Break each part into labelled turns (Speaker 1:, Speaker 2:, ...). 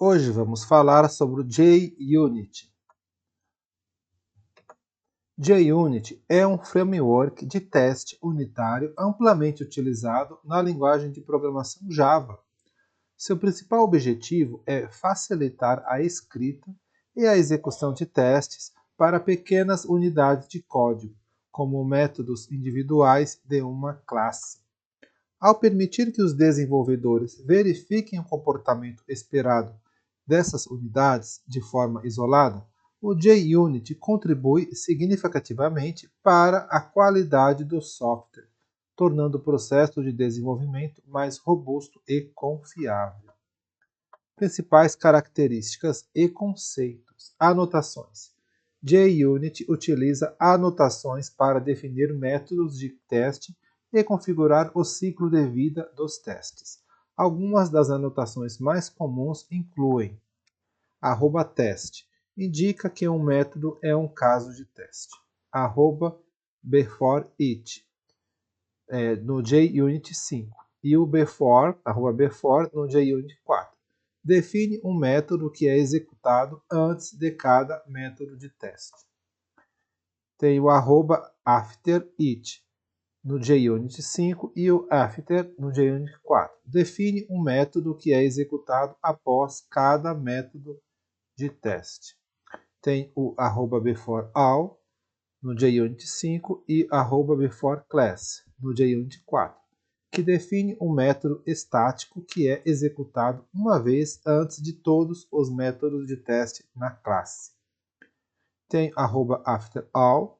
Speaker 1: Hoje vamos falar sobre o JUnit. JUnit é um framework de teste unitário amplamente utilizado na linguagem de programação Java. Seu principal objetivo é facilitar a escrita e a execução de testes para pequenas unidades de código, como métodos individuais de uma classe. Ao permitir que os desenvolvedores verifiquem o comportamento esperado dessas unidades de forma isolada, o JUnit contribui significativamente para a qualidade do software, tornando o processo de desenvolvimento mais robusto e confiável. Principais características e conceitos. Anotações. JUnit utiliza anotações para definir métodos de teste e configurar o ciclo de vida dos testes. Algumas das anotações mais comuns incluem @test, indica que um método é um caso de teste. @beforeIt, no JUnit 5, e o before no JUnit 4. Define um método que é executado antes de cada método de teste. Tem o @afterIt no JUnit 5 e o after no JUnit 4. Define um método que é executado após cada método de teste. Tem o @beforeAll no JUnit 5 e @beforeClass no JUnit 4, que define um método estático que é executado uma vez antes de todos os métodos de teste na classe. Tem @afterAll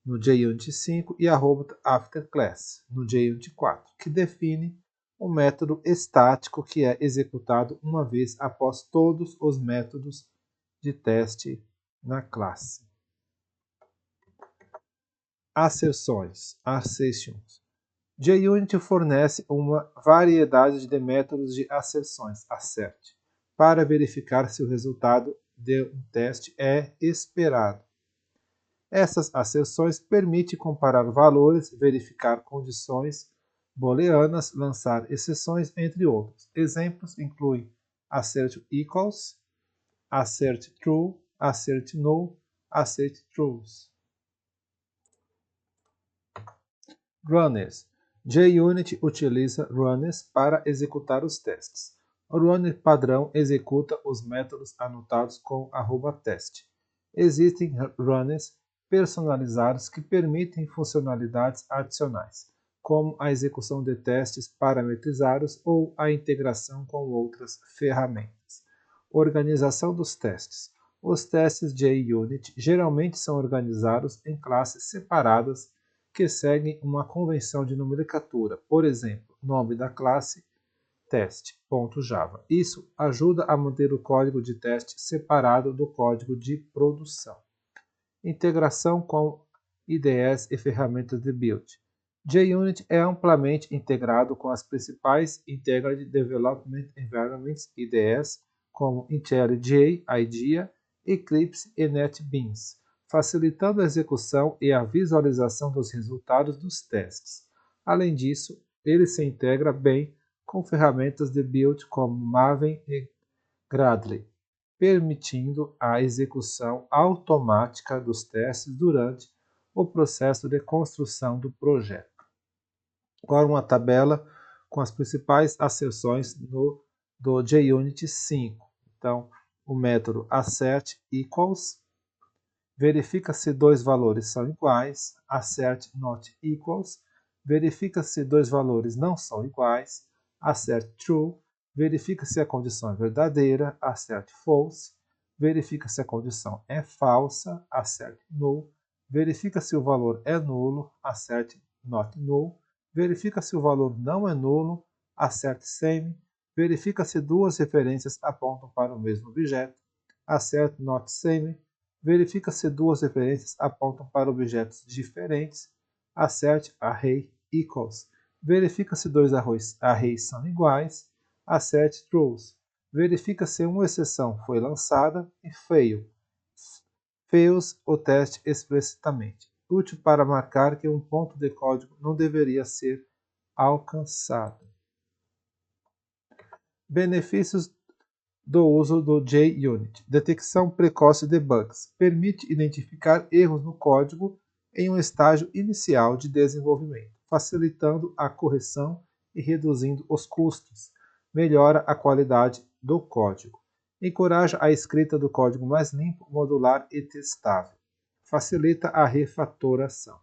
Speaker 1: no JUnit 5 e @afterClass no JUnit 4, que define um método estático que é executado uma vez após todos os métodos de teste na classe. Asserções. JUnit fornece uma variedade de métodos de asserções, assert, para verificar se o resultado de um teste é esperado. Essas asserções permitem comparar valores, verificar condições booleanas, lançar exceções, entre outros. Exemplos incluem assert equals, assert true, assert null, assert trues. Runners. JUnit utiliza runners para executar os testes. O runner padrão executa os métodos anotados com @test. Existem runners personalizados que permitem funcionalidades adicionais, como a execução de testes parametrizados ou a integração com outras ferramentas. Organização dos testes. Os testes JUnit geralmente são organizados em classes separadas que seguem uma convenção de nomenclatura, por exemplo, nome da classe teste.java. Isso ajuda a manter o código de teste separado do código de produção. Integração com IDEs e ferramentas de build. JUnit é amplamente integrado com as principais Integrated Development Environments IDEs, como IntelliJ, IDEA, Eclipse e NetBeans, facilitando a execução e a visualização dos resultados dos testes. Além disso, ele se integra bem com ferramentas de build como Maven e Gradle, permitindo a execução automática dos testes durante o processo de construção do projeto. Agora uma tabela com as principais asserções do JUnit 5. Então, o método assert equals verifica se dois valores são iguais, assert not equals verifica se dois valores não são iguais, assert true verifica se a condição é verdadeira, assert false, verifica se a condição é falsa, assert null, verifica se o valor é nulo, assert not null, verifica se o valor não é nulo, assert same, verifica se duas referências apontam para o mesmo objeto, assert not same, verifica se duas referências apontam para objetos diferentes, assert array equals, verifica se dois arrays são iguais, assert trues, verifica se uma exceção foi lançada e fails o teste explicitamente, útil para marcar que um ponto de código não deveria ser alcançado. Benefícios do uso do JUnit. Detecção precoce de bugs. Permite identificar erros no código em um estágio inicial de desenvolvimento, facilitando a correção e reduzindo os custos. Melhora a qualidade do código. Encoraja a escrita do código mais limpo, modular e testável. Facilita a refatoração.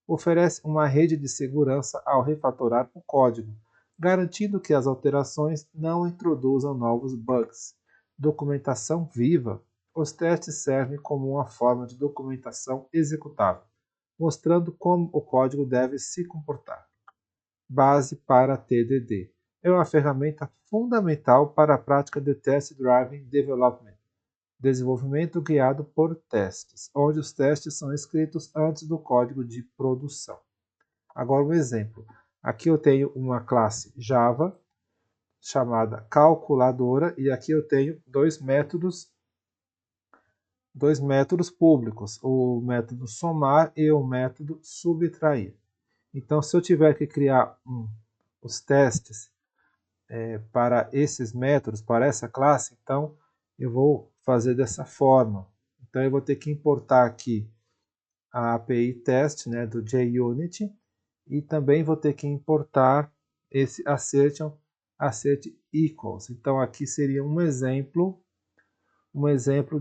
Speaker 1: Oferece uma rede de segurança ao refatorar o código, garantindo que as alterações não introduzam novos bugs. Documentação viva. Os testes servem como uma forma de documentação executável, mostrando como o código deve se comportar. Base para TDD. É uma ferramenta fundamental para a prática de Test Driven Development, desenvolvimento guiado por testes, onde os testes são escritos antes do código de produção. Agora um exemplo. Aqui eu tenho uma classe Java chamada calculadora e aqui eu tenho dois métodos públicos, o método somar e o método subtrair. Então, se eu tiver que criar os testes para esses métodos, para essa classe, então eu vou fazer dessa forma. Então, eu vou ter que importar aqui a API test, né, do JUnit, e também vou ter que importar esse assertion assert equals. Então, aqui seria um exemplo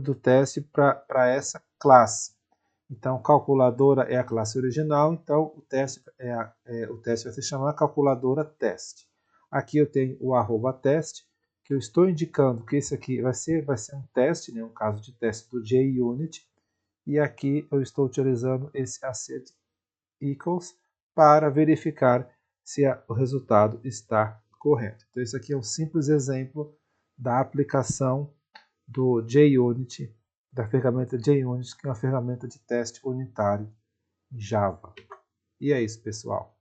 Speaker 1: do teste para essa classe. Então, calculadora é a classe original, então o teste vai se chamar calculadora teste. Aqui eu tenho o @teste, que eu estou indicando que esse aqui vai ser um teste, né, um caso de teste do JUnit, e aqui eu estou utilizando esse assert equals para verificar se o resultado está correto. Então, esse aqui é um simples exemplo da aplicação do JUnit, da ferramenta JUnit, que é uma ferramenta de teste unitário em Java. E é isso, pessoal.